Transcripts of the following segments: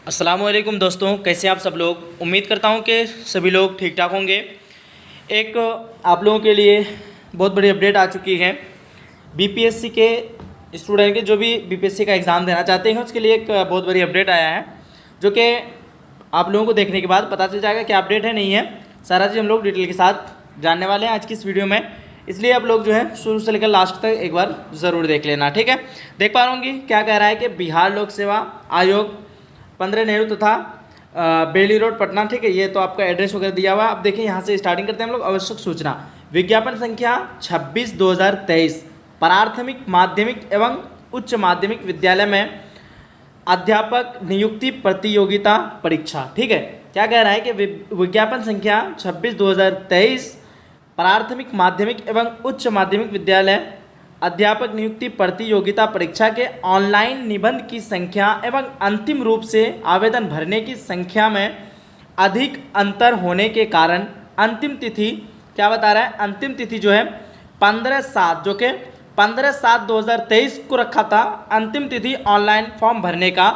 अस्सलामुअलैकुम दोस्तों, कैसे आप सब लोग। उम्मीद करता हूं कि सभी लोग ठीक ठाक होंगे। एक आप लोगों के लिए बहुत बड़ी अपडेट आ चुकी है। बीपीएससी के स्टूडेंट के जो भी बीपीएससी का एग्ज़ाम देना चाहते हैं उसके लिए एक बहुत बड़ी अपडेट आया है, जो कि आप लोगों को देखने के बाद पता चल जाएगा क्या अपडेट है, नहीं है। सारा चीज़ हम लोग डिटेल के साथ जानने वाले हैं आज की इस वीडियो में, इसलिए आप लोग जो है शुरू से लेकर लास्ट तक एक बार ज़रूर देख लेना। ठीक है, देख पा रहे क्या कह रहा है कि बिहार लोक सेवा आयोग 15 नेहरू तथा बेली रोड पटना। ठीक है, ये तो आपका एड्रेस वगैरह दिया हुआ है। अब देखिए यहाँ से स्टार्टिंग करते हैं हम लोग। आवश्यक सूचना विज्ञापन संख्या 26/2023 प्राथमिक माध्यमिक एवं उच्च माध्यमिक विद्यालय में अध्यापक नियुक्ति प्रतियोगिता परीक्षा। ठीक है, क्या कह रहा है कि विज्ञापन संख्या 26/2023 प्राथमिक माध्यमिक एवं उच्च माध्यमिक विद्यालय अध्यापक नियुक्ति प्रतियोगिता परीक्षा के ऑनलाइन निबंध की संख्या एवं अंतिम रूप से आवेदन भरने की संख्या में अधिक अंतर होने के कारण अंतिम तिथि क्या बता रहा है, अंतिम तिथि जो है 15/7, जो कि 15/7/2023 को रखा था अंतिम तिथि ऑनलाइन फॉर्म भरने का।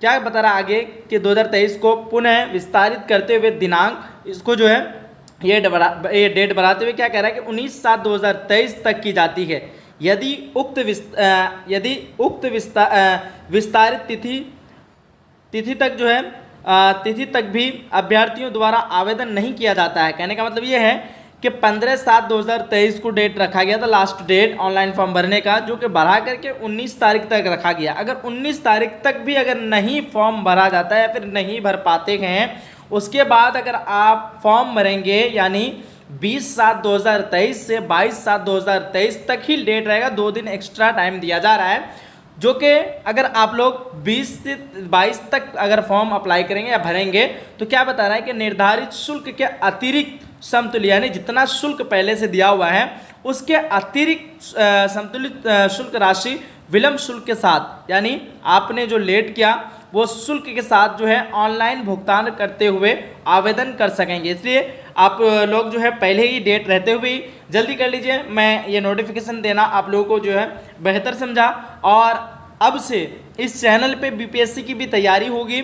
क्या बता रहा है आगे कि 2023 को पुनः विस्तारित करते हुए दिनांक इसको जो है ये डेट बढ़ाते हुए क्या कह रहा है कि 19/7/2023 तक की जाती है। यदि उक्त विस्तारित तिथि तक जो है तिथि तक भी अभ्यर्थियों द्वारा आवेदन नहीं किया जाता है। कहने का मतलब ये है कि 15/7/2023 को डेट रखा गया था, लास्ट डेट ऑनलाइन फॉर्म भरने का, जो कि बढ़ा करके 19 तारीख तक रखा गया। अगर 19 तारीख तक भी अगर नहीं फॉर्म भरा जाता है या फिर नहीं भर पाते हैं, उसके बाद अगर आप फॉर्म भरेंगे यानी 20/7/2023 से 22/7/2023 तक ही डेट रहेगा। 2 दिन एक्स्ट्रा टाइम दिया जा रहा है, जो कि अगर आप लोग 20 से 22 तक अगर फॉर्म अप्लाई करेंगे या भरेंगे तो क्या बता रहा है कि निर्धारित शुल्क के अतिरिक्त समतुल्य यानी जितना शुल्क पहले से दिया हुआ है उसके अतिरिक्त समतुलित शुल्क राशि विलंब शुल्क के साथ, यानी आपने जो लेट किया वो शुल्क के साथ जो है ऑनलाइन भुगतान करते हुए आवेदन कर सकेंगे। इसलिए आप लोग जो है पहले ही डेट रहते हुए जल्दी कर लीजिए। मैं ये नोटिफिकेशन देना आप लोगों को जो है बेहतर समझा, और अब से इस चैनल पे बीपीएससी की भी तैयारी होगी।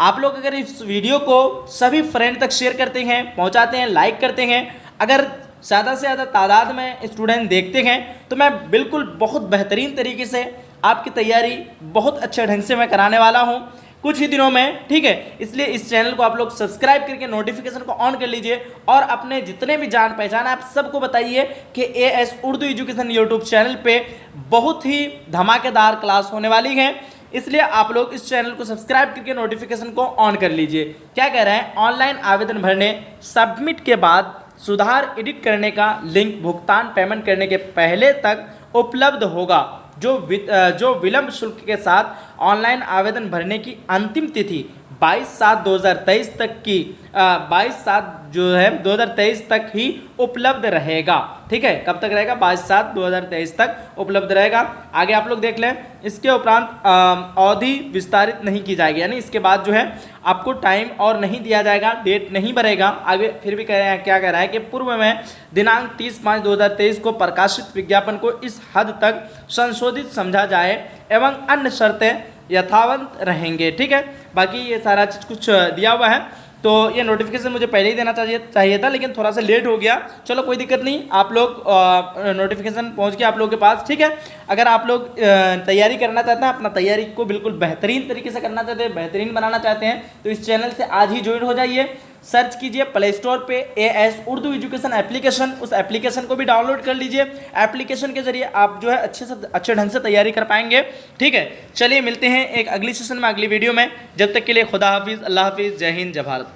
आप लोग अगर इस वीडियो को सभी फ्रेंड तक शेयर करते हैं, पहुंचाते हैं, लाइक करते हैं, अगर ज़्यादा से ज़्यादा तादाद में स्टूडेंट देखते हैं तो मैं बिल्कुल बहुत बेहतरीन तरीके से आपकी तैयारी बहुत अच्छे ढंग से मैं कराने वाला हूं कुछ ही दिनों में। ठीक है, इसलिए इस चैनल को आप लोग सब्सक्राइब करके नोटिफिकेशन को ऑन कर लीजिए और अपने जितने भी जान पहचान है आप सबको बताइए कि as Urdu education YouTube channel पे बहुत ही धमाकेदार क्लास होने वाली है। इसलिए आप लोग इस चैनल को सब्सक्राइब करके नोटिफिकेशन को ऑन कर लीजिए। क्या कह रहे हैं, ऑनलाइन आवेदन भरने सबमिट के बाद सुधार एडिट करने का लिंक भुगतान पेमेंट करने के पहले तक उपलब्ध होगा। जो विलंब शुल्क के साथ ऑनलाइन आवेदन भरने की अंतिम तिथि 22/7/2023 तक की 22/7 जो है 2023 तक ही उपलब्ध रहेगा। ठीक है, कब तक रहेगा, 22/7/2023 तक उपलब्ध रहेगा। आगे आप लोग देख लें, इसके उपरांत अवधि विस्तारित नहीं की जाएगी, यानी इसके बाद जो है आपको टाइम और नहीं दिया जाएगा, डेट नहीं बढ़ेगा। आगे फिर भी कह रहे हैं, क्या कह रहा है कि पूर्व में दिनांक 30/5/2023 को प्रकाशित विज्ञापन को इस हद तक संशोधित समझा जाए एवं अन्य शर्तें यथावत रहेंगे। ठीक है, बाकी ये सारा चीज़ कुछ दिया हुआ है, तो ये नोटिफिकेशन मुझे पहले ही देना चाहिए था, लेकिन थोड़ा सा लेट हो गया। चलो कोई दिक्कत नहीं, आप लोग नोटिफिकेशन पहुंच गया आप लोगों के पास। ठीक है, अगर आप लोग तैयारी करना चाहते हैं, अपना तैयारी को बिल्कुल बेहतरीन तरीके से करना चाहते हैं, बेहतरीन बनाना चाहते हैं, तो इस चैनल से आज ही ज्वाइन हो जाइए। सर्च कीजिए प्ले स्टोर पे एएस उर्दू एजुकेशन एप्लीकेशन, उस एप्लीकेशन को भी डाउनलोड कर लीजिए। एप्लीकेशन के जरिए आप जो है अच्छे ढंग से तैयारी कर पाएंगे। ठीक है, चलिए मिलते हैं एक अगली सेशन में, अगली वीडियो में। जब तक के लिए खुदा हाफिज़, अल्लाह हाफिज़, जय हिंद, जय भारत।